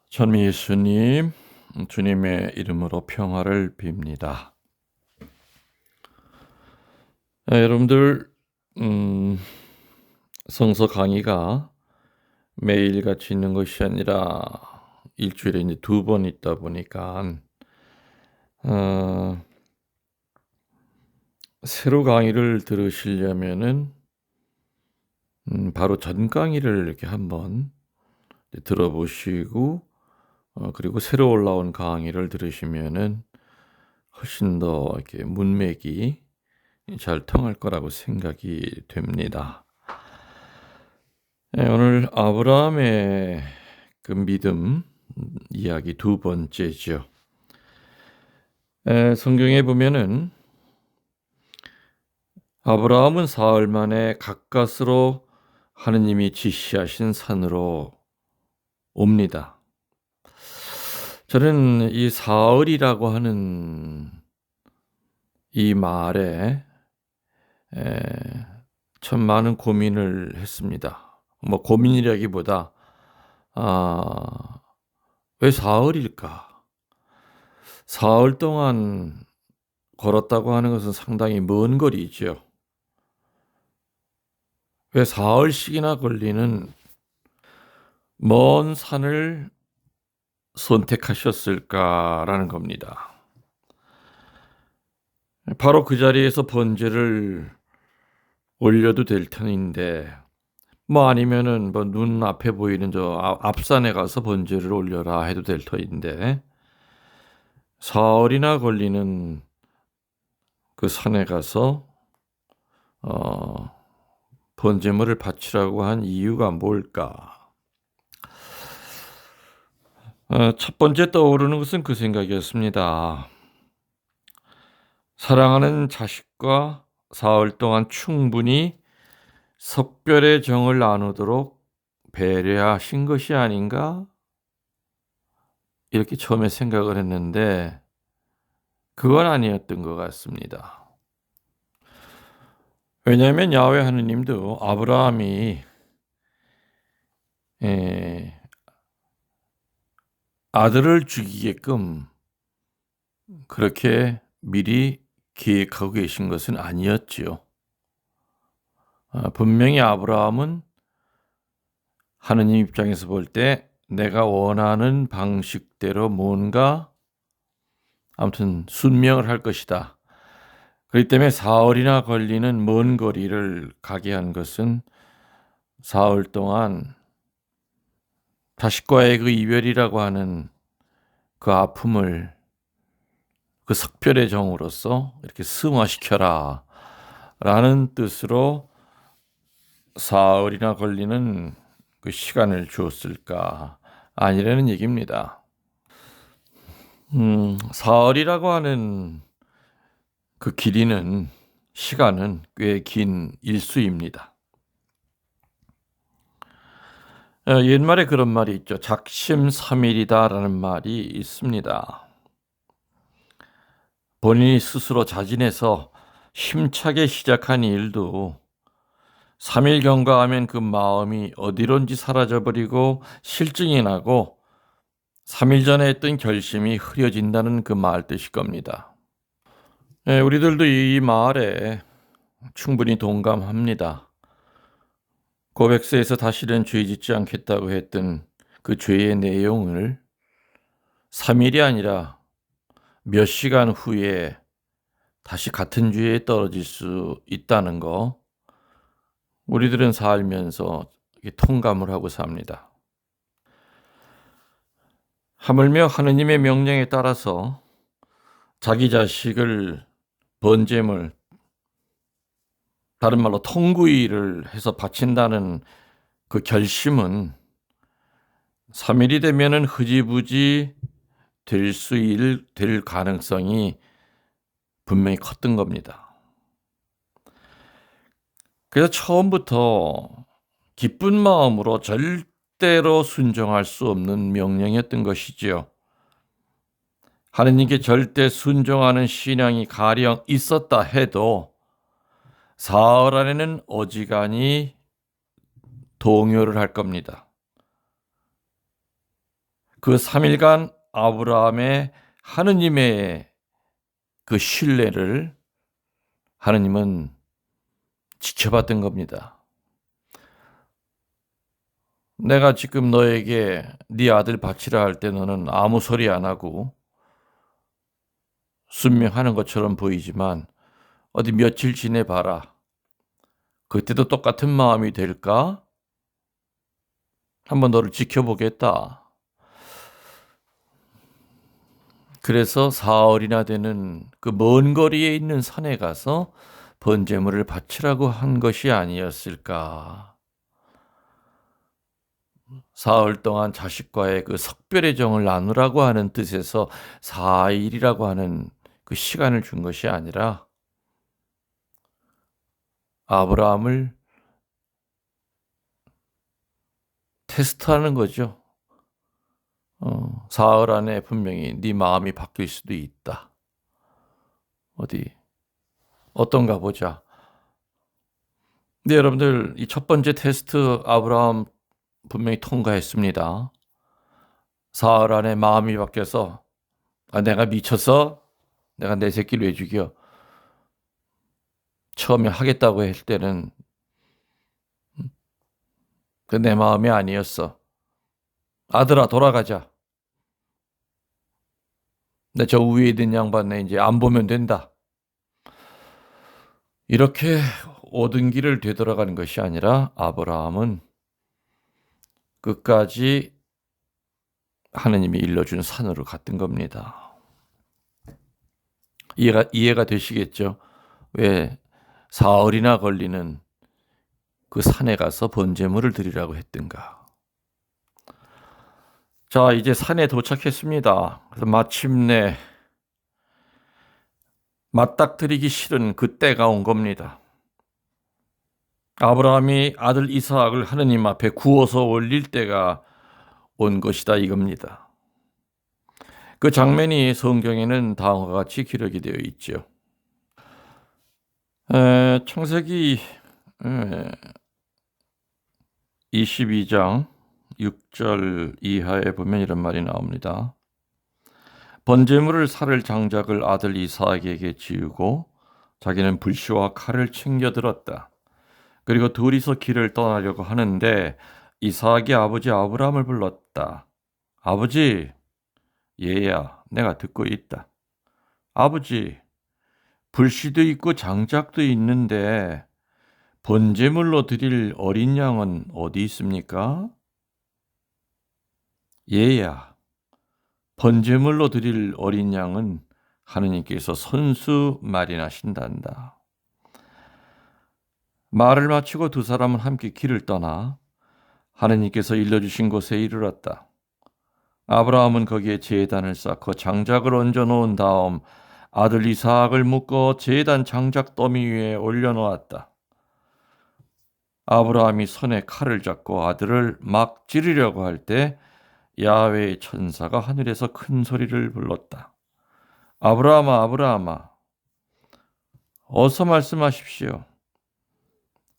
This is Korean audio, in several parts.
전 예수님, 주님의 이름으로 평화를 빕니다. 여러분들, 성서 강의가 매일같이 있는 것이 아니라 일주일에 이제 2번 있다 보니까 어, 새로 강의를 들으시려면은 바로 전 강의를 이렇게 한번 들어보시고 그리고 새로 올라온 강의를 들으시면은 훨씬 더 이렇게 문맥이 잘 통할 거라고 생각이 됩니다. 오늘 아브라함의 그 믿음 이야기 2번째죠. 성경에 보면은 아브라함은 사흘 만에 가까스로 하느님이 지시하신 산으로 옵니다. 저는 이 사흘이라고 하는 이 말에 참 많은 고민을 했습니다. 뭐 고민이라기보다 왜 사흘일까? 사흘 동안 걸었다고 하는 것은 상당히 먼 거리죠. 왜 사흘씩이나 걸리는 먼 산을 선택하셨을까라는 겁니다. 바로 그 자리에서 번제를 올려도 될 터인데, 뭐 아니면은 뭐 눈앞에 보이는 저 앞산에 가서 번제를 올려라 해도 될 터인데, 사흘이나 걸리는 그 산에 가서 번제물을 바치라고 한 이유가 뭘까? 첫 번째 떠오르는 것은 그 생각이었습니다. 사랑하는 자식과 사흘 동안 충분히 석별의 정을 나누도록 배려하신 것이 아닌가? 이렇게 처음에 생각을 했는데 그건 아니었던 것 같습니다. 왜냐하면 야훼 하느님도 아브라함이 아들을 죽이게끔 그렇게 미리 계획하고 계신 것은 아니었지요. 분명히 아브라함은 하느님 입장에서 볼 때 내가 원하는 방식대로 뭔가 아무튼 순명을 할 것이다. 그렇기 때문에 사흘이나 걸리는 먼 거리를 가게 한 것은 사흘 동안 자식과의 그 이별이라고 하는 그 아픔을 그 석별의 정으로서 이렇게 승화시켜라 라는 뜻으로 사흘이나 걸리는 그 시간을 주었을까? 아니라는 얘기입니다. 사흘이라고 하는 그 길이는 시간은 꽤 긴 일수입니다. 옛말에 그런 말이 있죠. 작심삼일이다라는 말이 있습니다. 본인이 스스로 자진해서 힘차게 시작한 일도 3일 경과하면 그 마음이 어디론지 사라져버리고 실증이 나고 3일 전에 했던 결심이 흐려진다는 그 말 뜻일 겁니다. 우리들도 이 말에 충분히 동감합니다. 고백서에서 다시는 죄 짓지 않겠다고 했던 그 죄의 내용을 3일이 아니라 몇 시간 후에 다시 같은 죄에 떨어질 수 있다는 거 우리들은 살면서 통감을 하고 삽니다. 하물며 하느님의 명령에 따라서 자기 자식을 번제물, 다른 말로 통구이를 해서 바친다는 그 결심은 3일이 되면은 흐지부지 될 가능성이 분명히 컸던 겁니다. 그래서 처음부터 기쁜 마음으로 절대로 순종할 수 없는 명령이었던 것이지요. 하느님께 절대 순종하는 신앙이 가령 있었다 해도 사흘 안에는 어지간히 동요를 할 겁니다. 그 3일간 아브라함의 하느님의 그 신뢰를 하느님은 지켜봤던 겁니다. 내가 지금 너에게 네 아들 바치라 할 때 너는 아무 소리 안 하고 순명하는 것처럼 보이지만 어디 며칠 지내봐라. 그때도 똑같은 마음이 될까? 한번 너를 지켜보겠다. 그래서 사흘이나 되는 그 먼 거리에 있는 산에 가서 번제물을 바치라고 한 것이 아니었을까. 사흘 동안 자식과의 그 석별의 정을 나누라고 하는 뜻에서 4일이라고 하는 그 시간을 준 것이 아니라 아브라함을 테스트하는 거죠. 사흘 안에 분명히 네 마음이 바뀔 수도 있다. 어떤가 보자. 네, 여러분들, 이 첫 번째 테스트 아브라함 분명히 통과했습니다. 사흘 안에 마음이 바뀌어서 내가 미쳤어? 내가 내 새끼를 왜 죽여? 처음에 하겠다고 할 때는 그 내 마음이 아니었어. 아들아, 돌아가자. 내 저 위에 있는 양반 내 이제 안 보면 된다. 이렇게 오던 길을 되돌아가는 것이 아니라 아브라함은 끝까지 하느님이 일러준 산으로 갔던 겁니다. 이해가 되시겠죠? 왜 사흘이나 걸리는 그 산에 가서 번제물을 드리라고 했던가. 자, 이제 산에 도착했습니다. 그래서 마침내 맞닥뜨리기 싫은 그 때가 온 겁니다. 아브라함이 아들 이삭을 하느님 앞에 구워서 올릴 때가 온 것이다 이겁니다. 그 장면이 성경에는 다음과 같이 기록이 되어 있죠. 창세기 22장 6절 이하에 보면 이런 말이 나옵니다. 번제물을 살을 장작을 아들 이삭에게 지우고 자기는 불시와 칼을 챙겨 들었다. 그리고 둘이서 길을 떠나려고 하는데 이삭이 아버지 아브라함을 불렀다. 아버지. 얘야, 내가 듣고 있다. 아버지, 불씨도 있고 장작도 있는데 번제물로 드릴 어린 양은 어디 있습니까? 얘야, 번제물로 드릴 어린 양은 하느님께서 손수 마련하신단다. 말을 마치고 두 사람은 함께 길을 떠나 하느님께서 일러주신 곳에 이르렀다. 아브라함은 거기에 제단을 쌓고 장작을 얹어 놓은 다음 아들 이삭을 묶어 제단 장작 더미 위에 올려놓았다. 아브라함이 손에 칼을 잡고 아들을 막 찌르려고 할 때 야훼의 천사가 하늘에서 큰 소리를 불렀다. 아브라함아, 아브라함아, 어서 말씀하십시오.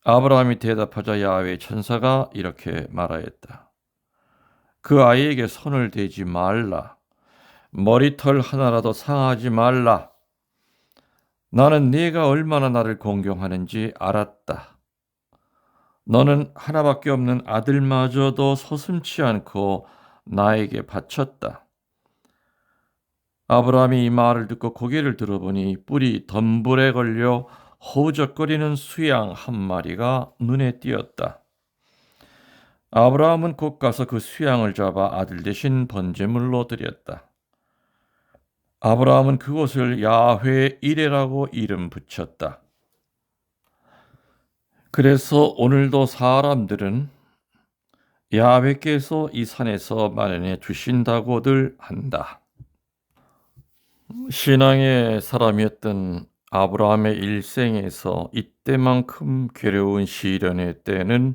아브라함이 대답하자 야훼의 천사가 이렇게 말하였다. 그 아이에게 손을 대지 말라. 머리털 하나라도 상하지 말라. 나는 네가 얼마나 나를 공경하는지 알았다. 너는 하나밖에 없는 아들마저도 서슴지 않고 나에게 바쳤다. 아브라함이 이 말을 듣고 고개를 들어보니 뿔이 덤불에 걸려 허우적거리는 수양 한 마리가 눈에 띄었다. 아브라함은 곧 가서 그 수양을 잡아 아들 대신 번제물로 드렸다. 아브라함은 그곳을 야훼 이레라고 이름 붙였다. 그래서 오늘도 사람들은 야훼께서 이 산에서 마련해 주신다고들 한다. 신앙의 사람이었던 아브라함의 일생에서 이때만큼 괴로운 시련의 때는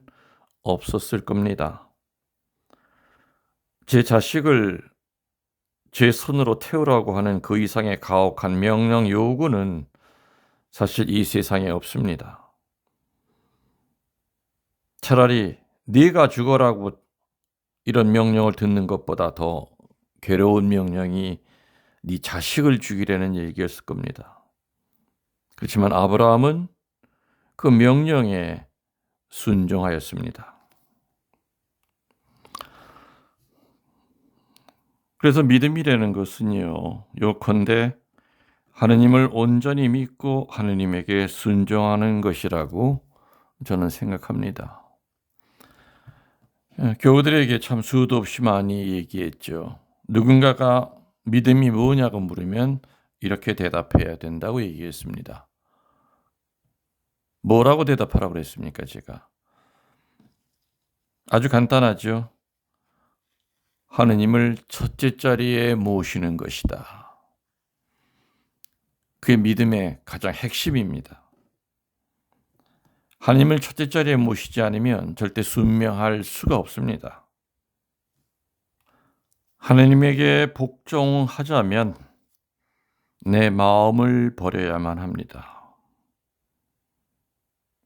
없었을 겁니다. 제 자식을 제 손으로 태우라고 하는 그 이상의 가혹한 명령 요구는 사실 이 세상에 없습니다. 차라리 네가 죽어라고 이런 명령을 듣는 것보다 더 괴로운 명령이 네 자식을 죽이라는 얘기였을 겁니다. 그렇지만 아브라함은 그 명령에 순종하였습니다. 그래서 믿음이라는 것은요, 요컨대 하느님을 온전히 믿고 하느님에게 순종하는 것이라고 저는 생각합니다. 교우들에게 참 수도 없이 많이 얘기했죠. 누군가가 믿음이 뭐냐고 물으면 이렇게 대답해야 된다고 얘기했습니다. 뭐라고 대답하라고 그랬습니까, 제가? 아주 간단하죠. 하느님을 첫째 자리에 모시는 것이다. 그게 믿음의 가장 핵심입니다. 하느님을 첫째 자리에 모시지 않으면 절대 순명할 수가 없습니다. 하느님에게 복종하자면 내 마음을 버려야만 합니다.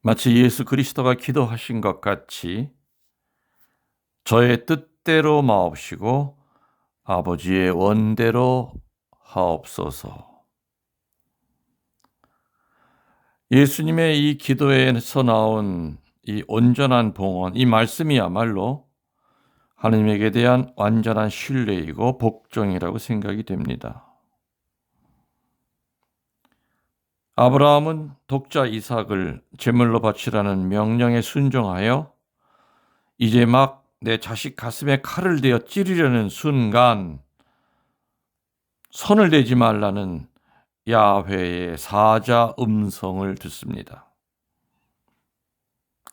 마치 예수 그리스도가 기도하신 것 같이 저의 뜻대로 마옵시고 아버지의 원대로 하옵소서. 예수님의 이 기도에서 나온 이 온전한 봉헌, 이 말씀이야말로 하느님에게 대한 완전한 신뢰이고 복종이라고 생각이 됩니다. 아브라함은 독자 이삭을 제물로 바치라는 명령에 순종하여 이제 막 내 자식 가슴에 칼을 대어 찌르려는 순간 손을 대지 말라는 야훼의 사자 음성을 듣습니다.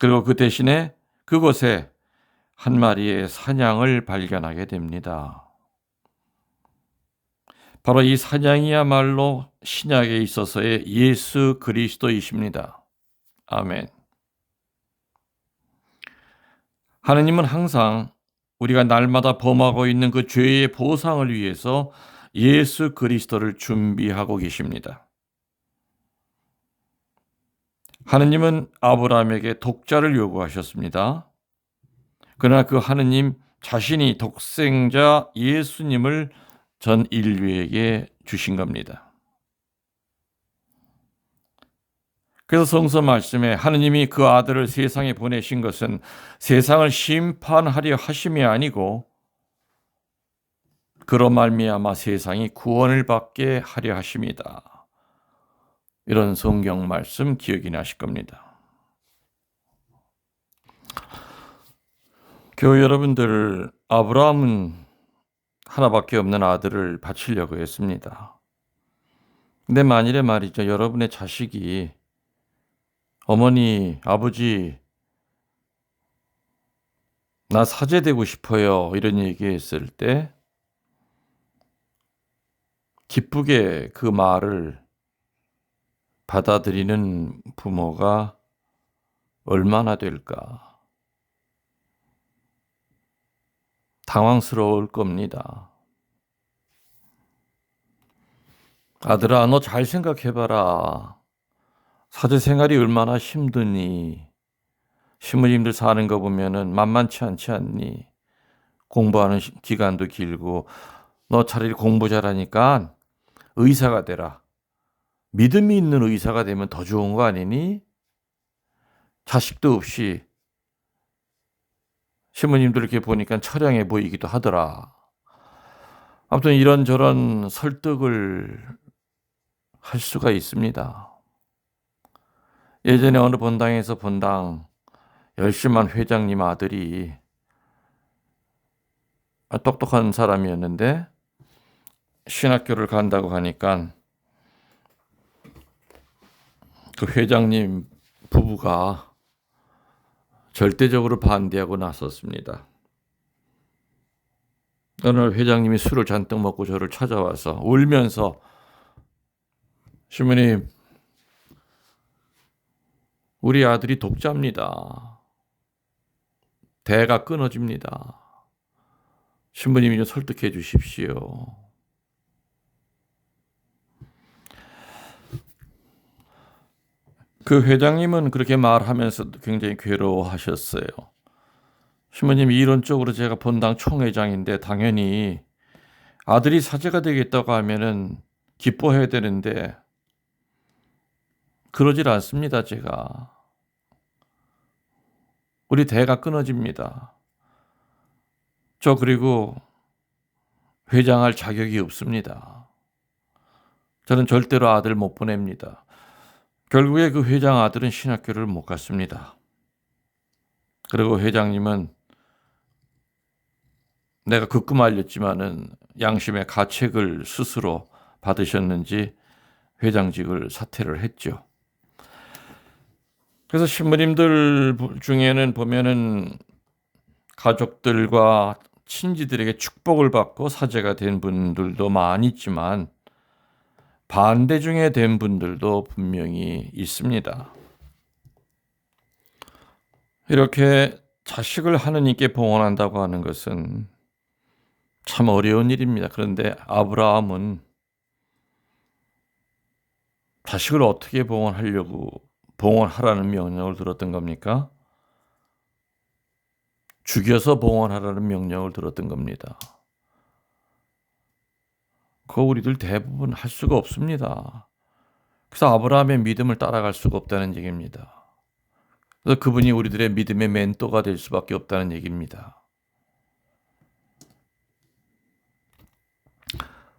그리고 그 대신에 그곳에 한 마리의 사냥을 발견하게 됩니다. 바로 이 사냥이야말로 신약에 있어서의 예수 그리스도이십니다. 아멘. 하느님은 항상 우리가 날마다 범하고 있는 그 죄의 보상을 위해서 예수 그리스도를 준비하고 계십니다. 하느님은 아브라함에게 독자를 요구하셨습니다. 그러나 그 하느님 자신이 독생자 예수님을 전 인류에게 주신 겁니다. 그래서 성서 말씀에 하느님이 그 아들을 세상에 보내신 것은 세상을 심판하려 하심이 아니고 그로 말미암아 세상이 구원을 받게 하려 하심이다. 이런 성경 말씀 기억이 나실 겁니다. 교회 여러분들, 아브라함은 하나밖에 없는 아들을 바치려고 했습니다. 근데 만일에 말이죠, 여러분의 자식이 어머니, 아버지, 나 사제되고 싶어요, 이런 얘기했을 때 기쁘게 그 말을 받아들이는 부모가 얼마나 될까? 당황스러울 겁니다. 아들아, 너 잘 생각해봐라. 사제 생활이 얼마나 힘드니? 신부님들 사는 거 보면은 만만치 않지 않니? 공부하는 기간도 길고, 너 차라리 공부 잘하니까 의사가 되라. 믿음이 있는 의사가 되면 더 좋은 거 아니니? 자식도 없이 신부님들 이렇게 보니까 처량해 보이기도 하더라. 아무튼 이런저런 설득을 할 수가 있습니다. 예전에 어느 본당에서 본당 열심한 회장님 아들이 똑똑한 사람이었는데 신학교를 간다고 하니까 그 회장님 부부가 절대적으로 반대하고 나섰습니다. 어느 날 회장님이 술을 잔뜩 먹고 저를 찾아와서 울면서 신부님, 우리 아들이 독자입니다. 대가 끊어집니다. 신부님이 좀 설득해 주십시오. 그 회장님은 그렇게 말하면서도 굉장히 괴로워하셨어요. 신부님, 이론적으로 제가 본당 총회장인데 당연히 아들이 사제가 되겠다고 하면은 기뻐해야 되는데 그러질 않습니다, 제가. 우리 대가 끊어집니다. 저 그리고 회장할 자격이 없습니다. 저는 절대로 아들 못 보냅니다. 결국에 그 회장 아들은 신학교를 못 갔습니다. 그리고 회장님은 내가 극금 알렸지만은 양심의 가책을 스스로 받으셨는지 회장직을 사퇴를 했죠. 그래서 신부님들 중에는 보면은 가족들과 친지들에게 축복을 받고 사제가 된 분들도 많이 있지만 반대 중에 된 분들도 분명히 있습니다. 이렇게 자식을 하느님께 봉헌한다고 하는 것은 참 어려운 일입니다. 그런데 아브라함은 자식을 어떻게 봉헌하라는 명령을 들었던 겁니까? 죽여서 봉헌하라는 명령을 들었던 겁니다. 그거 우리들 대부분 할 수가 없습니다. 그래서 아브라함의 믿음을 따라갈 수가 없다는 얘기입니다. 그래서 그분이 우리들의 믿음의 멘토가 될 수밖에 없다는 얘기입니다.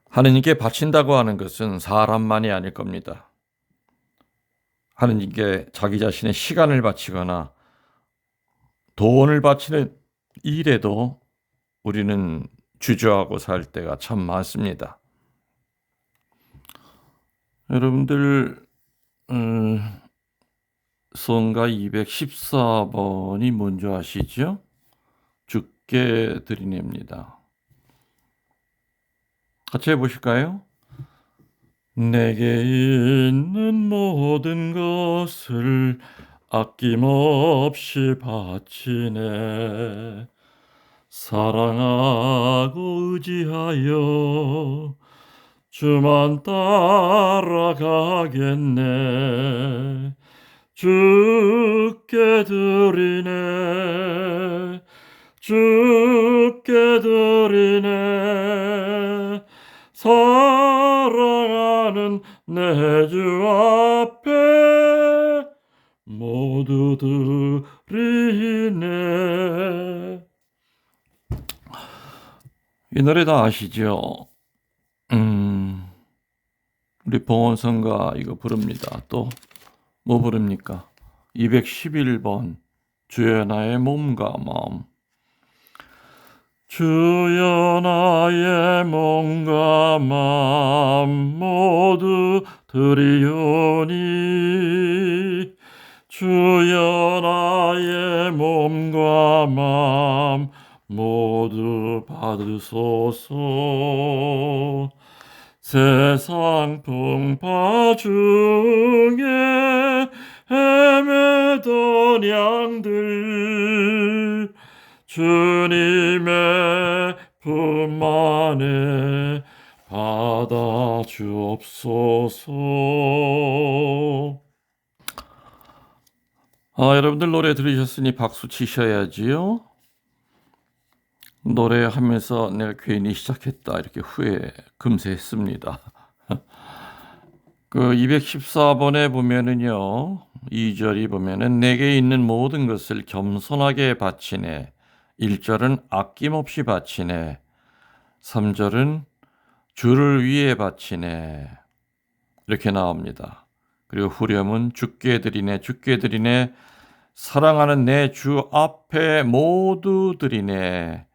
하느님께 바친다고 하는 것은 사람만이 아닐 겁니다. 하느님께 자기 자신의 시간을 바치거나 돈을 바치는 일에도 우리는 주저하고 살 때가 참 많습니다. 여러분들 성가 214번이 뭔지 아시죠? 주께 드리냅니다. 같이 해보실까요? 내게 있는 모든 것을 아낌없이 바치네. 사랑하고 의지하여 주만 따라가겠네. 주께 드리네. 주께 드리네. 사랑하는 내 주 앞에 모두 드리네. 이 노래 다 아시죠? 우리 봉헌성가 이거 부릅니다. 또 뭐 부릅니까? 211번 주여 나의 몸과 마음. 주여 나의 몸과 마음 모두 드리오니. 주여 나의 몸과 마음 모두 받으소서. 세상 풍파 중에 헤매던 양들 주님의 품 안에 받아 주옵소서. 여러분들 노래 들으셨으니 박수 치셔야지요. 노래하면서 내가 괜히 시작했다 이렇게 후회 금세 했습니다. 그 214번에 보면은요, 2절이 보면은 내게 있는 모든 것을 겸손하게 바치네. 1절은 아낌없이 바치네. 3절은 주를 위해 바치네. 이렇게 나옵니다. 그리고 후렴은 주께 드리네, 주께 드리네. 사랑하는 내 주 앞에 모두 드리네.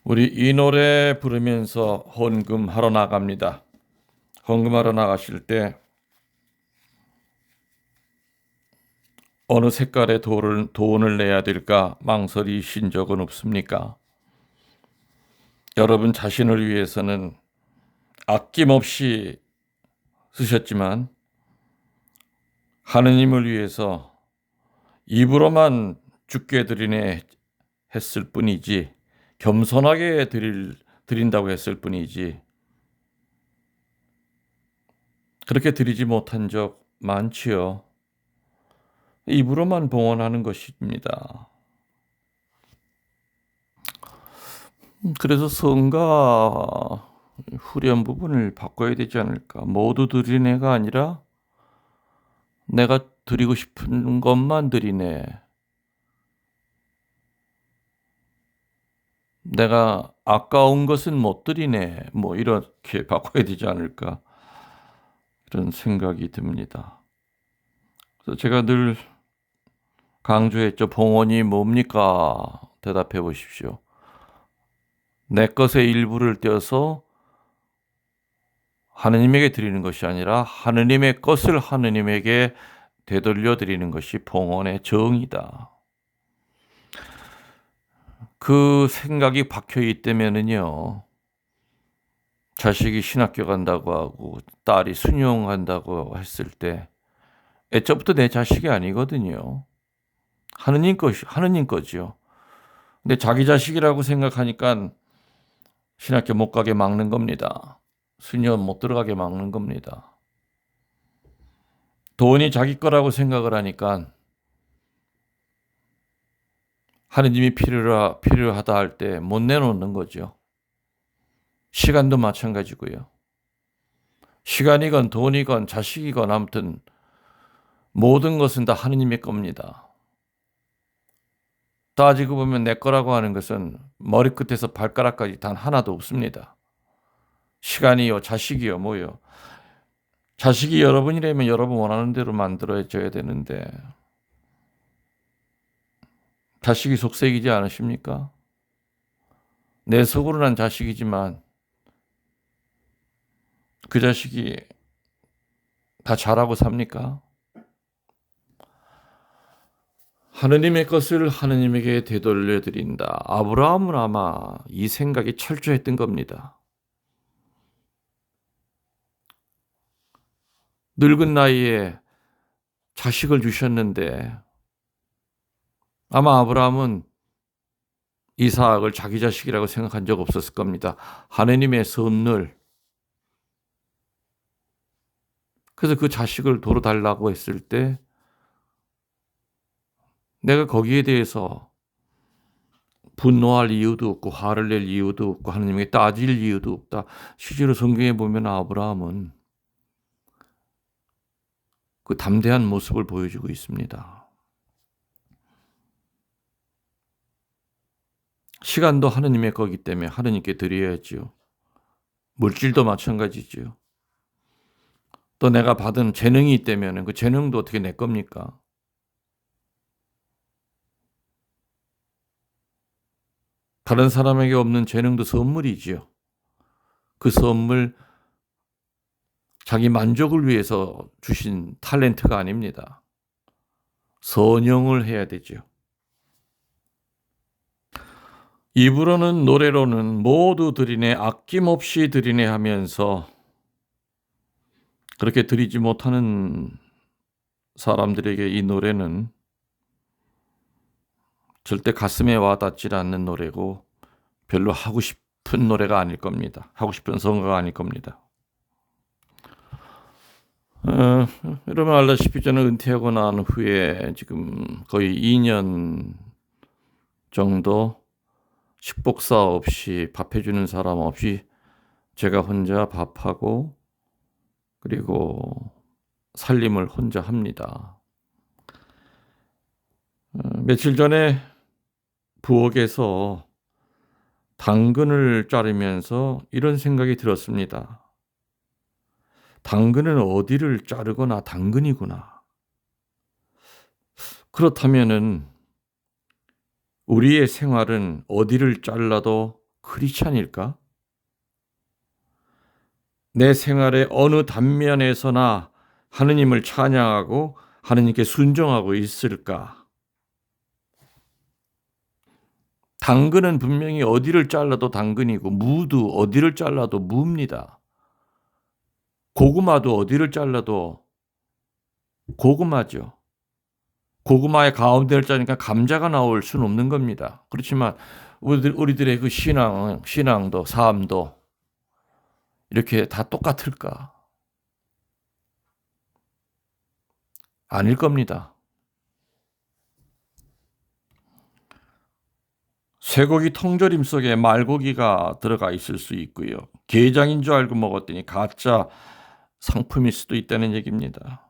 우리 이 노래 부르면서 헌금하러 나갑니다. 헌금하러 나가실 때 어느 색깔의 돈을 내야 될까 망설이신 적은 없습니까? 여러분 자신을 위해서는 아낌없이 쓰셨지만 하느님을 위해서 입으로만 주께 드리네 했을 뿐이지, 겸손하게 드린다고 했을 뿐이지 그렇게 드리지 못한 적 많지요. 입으로만 봉헌하는 것입니다. 그래서 성가 후렴 부분을 바꿔야 되지 않을까. 모두 드리네가 아니라 내가 드리고 싶은 것만 드리네. 내가 아까운 것은 못 드리네. 뭐 이렇게 바꿔야 되지 않을까. 그런 생각이 듭니다. 그래서 제가 늘 강조했죠. 봉헌이 뭡니까? 대답해 보십시오. 내 것의 일부를 떼어서 하느님에게 드리는 것이 아니라 하느님의 것을 하느님에게 되돌려 드리는 것이 봉헌의 정의다. 그 생각이 박혀 있다면은요. 자식이 신학교 간다고 하고 딸이 순종한다고 했을 때 애초부터 내 자식이 아니거든요. 하느님 거지요. 근데 자기 자식이라고 생각하니까 신학교 못 가게 막는 겁니다. 수녀 못 들어가게 막는 겁니다. 돈이 자기 거라고 생각을 하니까 하느님이 필요하다 할 때 못 내놓는 거죠. 시간도 마찬가지고요. 시간이건 돈이건 자식이건 아무튼 모든 것은 다 하느님의 겁니다. 따지고 보면 내 거라고 하는 것은 머리끝에서 발가락까지 단 하나도 없습니다. 시간이요, 자식이요, 뭐요. 자식이 여러분이라면 여러분 원하는 대로 만들어줘야 되는데 자식이 속색이지 않으십니까? 내 속으로 난 자식이지만 그 자식이 다 잘하고 삽니까? 하느님의 것을 하느님에게 되돌려 드린다. 아브라함은 아마 이 생각이 철저했던 겁니다. 늙은 나이에 자식을 주셨는데 아마 아브라함은 이삭을 자기 자식이라고 생각한 적 없었을 겁니다. 하느님의 선을. 그래서 그 자식을 도로 달라고 했을 때 내가 거기에 대해서 분노할 이유도 없고 화를 낼 이유도 없고 하느님에게 따질 이유도 없다. 실제로 성경에 보면 아브라함은 그 담대한 모습을 보여주고 있습니다. 시간도 하느님의 거기 때문에 하느님께 드려야지요. 물질도 마찬가지지요. 또 내가 받은 재능이 있다면 그 재능도 어떻게 내 겁니까? 다른 사람에게 없는 재능도 선물이지요. 그 선물 자기 만족을 위해서 주신 탤런트가 아닙니다. 선용을 해야 되죠. 입으로는 노래로는 모두 드리네 아낌없이 드리네 하면서 그렇게 드리지 못하는 사람들에게 이 노래는 절대 가슴에 와닿지 않는 노래고 별로 하고 싶은 노래가 아닐 겁니다. 하고 싶은 선거가 아닐 겁니다. 여러분 알다시피 저는 은퇴하고 난 후에 지금 거의 2년 정도 식복사 없이 밥 해주는 사람 없이 제가 혼자 밥하고 그리고 살림을 혼자 합니다. 며칠 전에 부엌에서 당근을 자르면서 이런 생각이 들었습니다. 당근은 어디를 자르거나 당근이구나. 그렇다면은 우리의 생활은 어디를 잘라도 크리스찬일까? 내 생활의 어느 단면에서나 하느님을 찬양하고 하느님께 순종하고 있을까? 당근은 분명히 어디를 잘라도 당근이고 무도 어디를 잘라도 무입니다. 고구마도 어디를 잘라도 고구마죠. 고구마의 가운데를 자르니까 감자가 나올 수는 없는 겁니다. 그렇지만 우리들의 그 신앙도 삶도 이렇게 다 똑같을까? 아닐 겁니다. 쇠고기 통조림 속에 말고기가 들어가 있을 수 있고요. 게장인 줄 알고 먹었더니 가짜 상품일 수도 있다는 얘기입니다.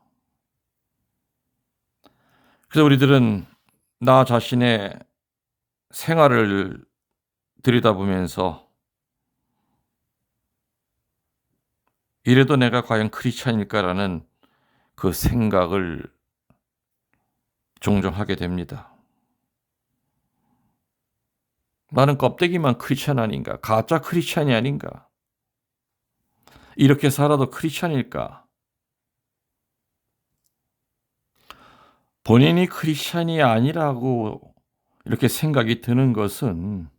그래서 우리들은 나 자신의 생활을 들여다보면서 이래도 내가 과연 크리스찬일까라는 그 생각을 종종 하게 됩니다. 나는 껍데기만 크리스찬 아닌가? 가짜 크리스찬이 아닌가? 이렇게 살아도 크리스찬일까? 본인이 크리스찬이 아니라고 이렇게 생각이 드는 것은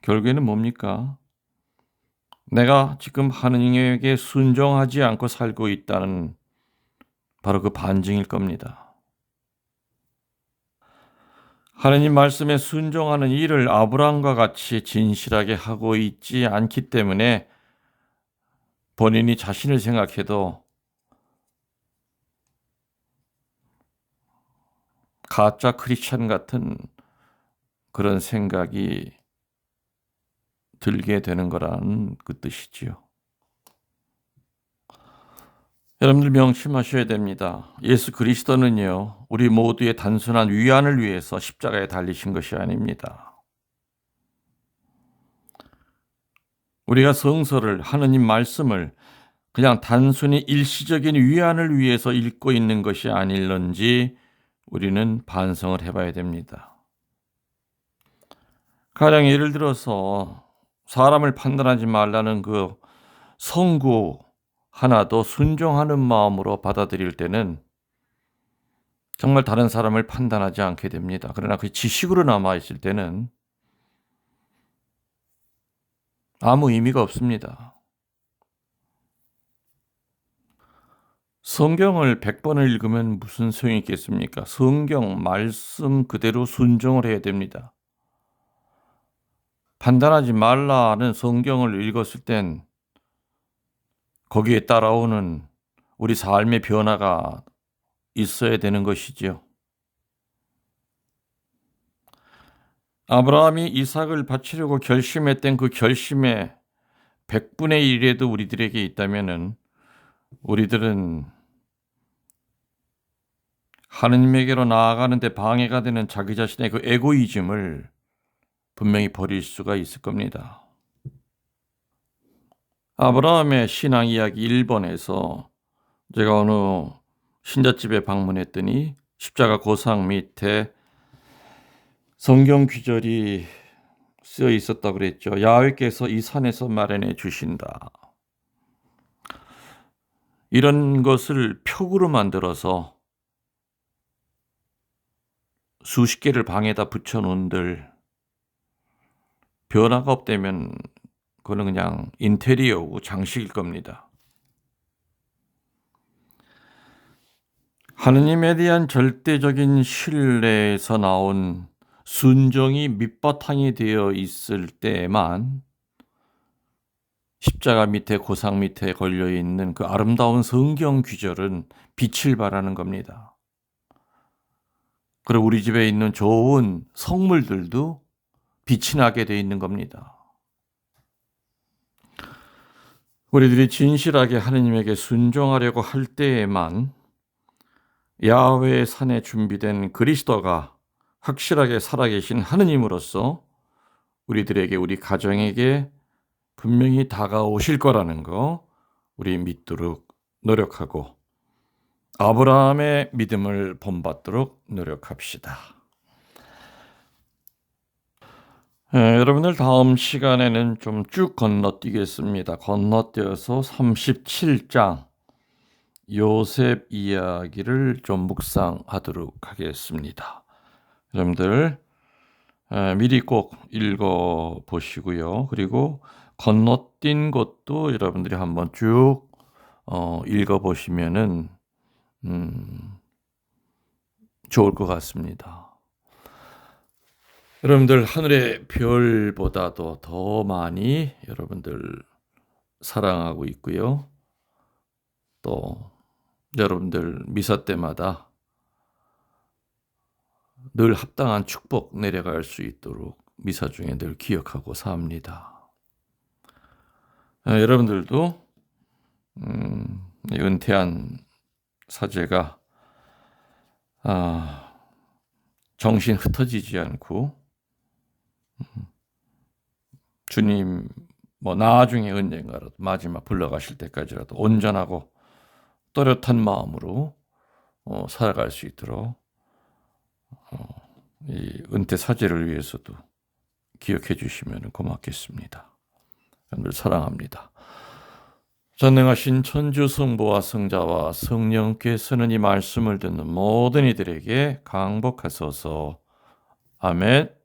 결국에는 뭡니까? 내가 지금 하느님에게 순종하지 않고 살고 있다는 바로 그 반증일 겁니다. 하느님 말씀에 순종하는 일을 아브라함과 같이 진실하게 하고 있지 않기 때문에 본인이 자신을 생각해도 가짜 크리스찬 같은 그런 생각이 들게 되는 거라는 그 뜻이지요. 여러분들 명심하셔야 됩니다. 예수 그리스도는요, 우리 모두의 단순한 위안을 위해서 십자가에 달리신 것이 아닙니다. 우리가 성서를, 하느님 말씀을 그냥 단순히 일시적인 위안을 위해서 읽고 있는 것이 아닐런지 우리는 반성을 해봐야 됩니다. 가령 예를 들어서 사람을 판단하지 말라는 그 성구 하나도 순종하는 마음으로 받아들일 때는 정말 다른 사람을 판단하지 않게 됩니다. 그러나 그 지식으로 남아있을 때는 아무 의미가 없습니다. 성경을 100번을 읽으면 무슨 소용이 있겠습니까? 성경 말씀 그대로 순종을 해야 됩니다. 판단하지 말라는 성경을 읽었을 땐 거기에 따라오는 우리 삶의 변화가 있어야 되는 것이지요. 아브라함이 이삭을 바치려고 결심했던 그 결심의 100분의 1에도 우리들에게 있다면은 우리들은 하느님에게로 나아가는 데 방해가 되는 자기 자신의 그 에고이즘을 분명히 버릴 수가 있을 겁니다. 아브라함의 신앙 이야기 1번에서 제가 어느 신자집에 방문했더니 십자가 고상 밑에 성경 귀절이 쓰여 있었다고 그랬죠. 야훼께서 이 산에서 마련해 주신다. 이런 것을 표구로 만들어서 수십 개를 방에다 붙여놓은들 변화가 없다면 그거는 그냥 인테리어고 장식일 겁니다. 하느님에 대한 절대적인 신뢰에서 나온 순종이 밑바탕이 되어 있을 때에만 십자가 밑에 고상 밑에 걸려있는 그 아름다운 성경 귀절은 빛을 발하는 겁니다. 그리고 우리 집에 있는 좋은 성물들도 빛이 나게 되어 있는 겁니다. 우리들이 진실하게 하느님에게 순종하려고 할 때에만 야훼의 산에 준비된 그리스도가 확실하게 살아계신 하느님으로서 우리들에게, 우리 가정에게 분명히 다가오실 거라는 거 우리 믿도록 노력하고 아브라함의 믿음을 본받도록 노력합시다. 여러분들 다음 시간에는 좀 쭉 건너뛰겠습니다. 건너뛰어서 37장 요셉 이야기를 좀 묵상하도록 하겠습니다. 여러분들 미리 꼭 읽어보시고요. 그리고 건너뛴 것도 여러분들이 한번 쭉 읽어보시면은 좋을 것 같습니다. 여러분들 하늘의 별보다도 더 많이 여러분들 사랑하고 있고요. 또 여러분들 미사 때마다 늘 합당한 축복 내려갈 수 있도록 미사 중에 늘 기억하고 삽니다. 여러분들도 이 은퇴한 사제가 정신 흩어지지 않고 주님 나중에 언젠가라도 마지막 불러가실 때까지라도 온전하고 또렷한 마음으로 살아갈 수 있도록 이 은퇴 사제를 위해서도 기억해 주시면 고맙겠습니다. 여러분들 사랑합니다. 전능하신 천주 성부와 성자와 성령께서는 이 말씀을 듣는 모든 이들에게 강복하소서. 아멘.